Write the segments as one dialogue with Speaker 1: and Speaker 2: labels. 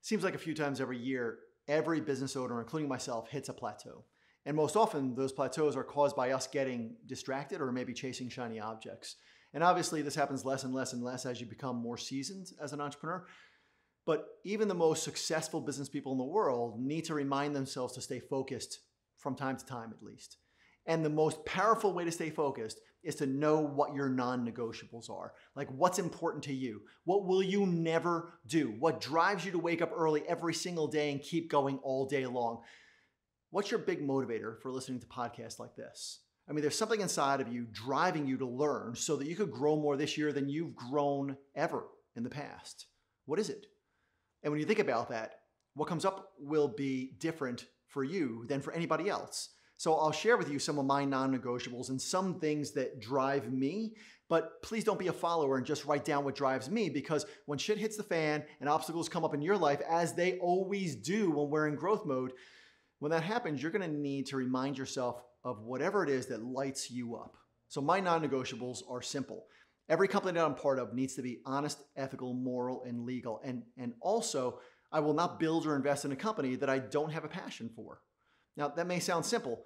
Speaker 1: Seems like a few times every year, every business owner, including myself, hits a plateau. And most often, those plateaus are caused by us getting distracted or maybe chasing shiny objects. And obviously, this happens less and less and less as you become more seasoned as an entrepreneur. But even the most successful business people in the world need to remind themselves to stay focused from time to time, at least. And the most powerful way to stay focused is to know what your non-negotiables are. Like, what's important to you? What will you never do? What drives you to wake up early every single day and keep going all day long? What's your big motivator for listening to podcasts like this? I mean, there's something inside of you driving you to learn so that you could grow more this year than you've grown ever in the past. What is it? And when you think about that, what comes up will be different for you than for anybody else. So I'll share with you some of my non-negotiables and some things that drive me, but please don't be a follower and just write down what drives me, because when shit hits the fan and obstacles come up in your life, as they always do when we're in growth mode, when that happens, you're going to need to remind yourself of whatever it is that lights you up. So my non-negotiables are simple. Every company that I'm part of needs to be honest, ethical, moral, and legal. And also, I will not build or invest in a company that I don't have a passion for. Now, that may sound simple,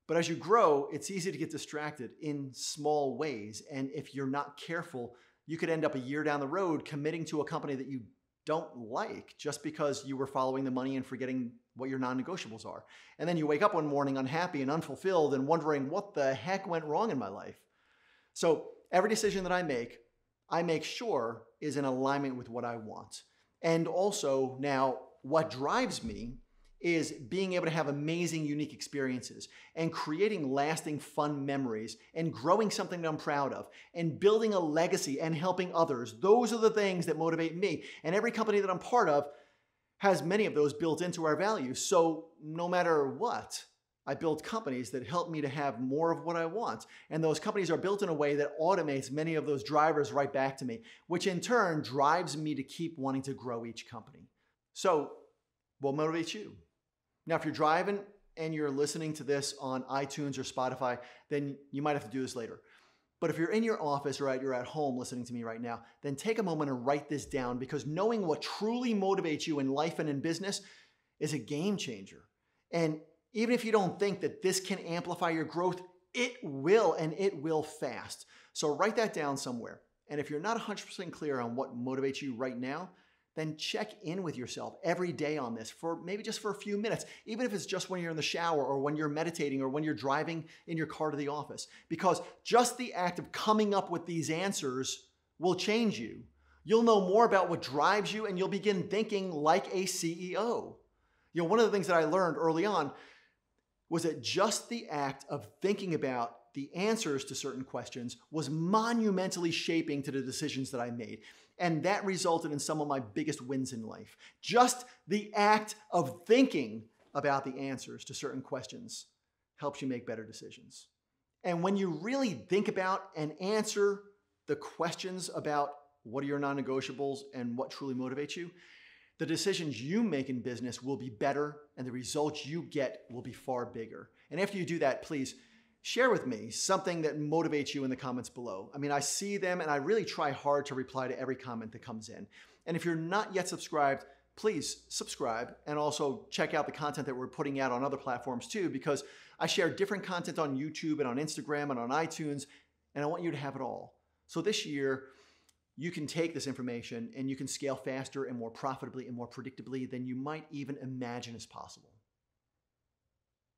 Speaker 1: but as you grow, it's easy to get distracted in small ways. And if you're not careful, you could end up a year down the road committing to a company that you don't like just because you were following the money and forgetting what your non-negotiables are. And then you wake up one morning unhappy and unfulfilled and wondering what the heck went wrong in my life. So every decision that I make sure is in alignment with what I want. And also now what drives me is being able to have amazing, unique experiences and creating lasting, fun memories and growing something that I'm proud of and building a legacy and helping others. Those are the things that motivate me. And every company that I'm part of has many of those built into our values. So no matter what, I build companies that help me to have more of what I want. And those companies are built in a way that automates many of those drivers right back to me, which in turn drives me to keep wanting to grow each company. So what motivates you? Now, if you're driving and you're listening to this on iTunes or Spotify, then you might have to do this later. But if you're in your office or you're at home listening to me right now, then take a moment and write this down, because knowing what truly motivates you in life and in business is a game changer. And even if you don't think that this can amplify your growth, it will, and it will fast. So write that down somewhere. And if you're not 100% clear on what motivates you right now, then check in with yourself every day on this for maybe just for a few minutes, even if it's just when you're in the shower or when you're meditating or when you're driving in your car to the office, because just the act of coming up with these answers will change you. You'll know more about what drives you and you'll begin thinking like a CEO. You know, one of the things that I learned early on was that just the act of thinking about the answers to certain questions was monumentally shaping to the decisions that I made. And that resulted in some of my biggest wins in life. Just the act of thinking about the answers to certain questions helps you make better decisions. And when you really think about and answer the questions about what are your non-negotiables and what truly motivates you, the decisions you make in business will be better and the results you get will be far bigger. And after you do that, please share with me something that motivates you in the comments below. I mean, I see them and I really try hard to reply to every comment that comes in. And if you're not yet subscribed, please subscribe and also check out the content that we're putting out on other platforms too, because I share different content on YouTube and on Instagram and on iTunes, and I want you to have it all. So this year, you can take this information and you can scale faster and more profitably and more predictably than you might even imagine is possible.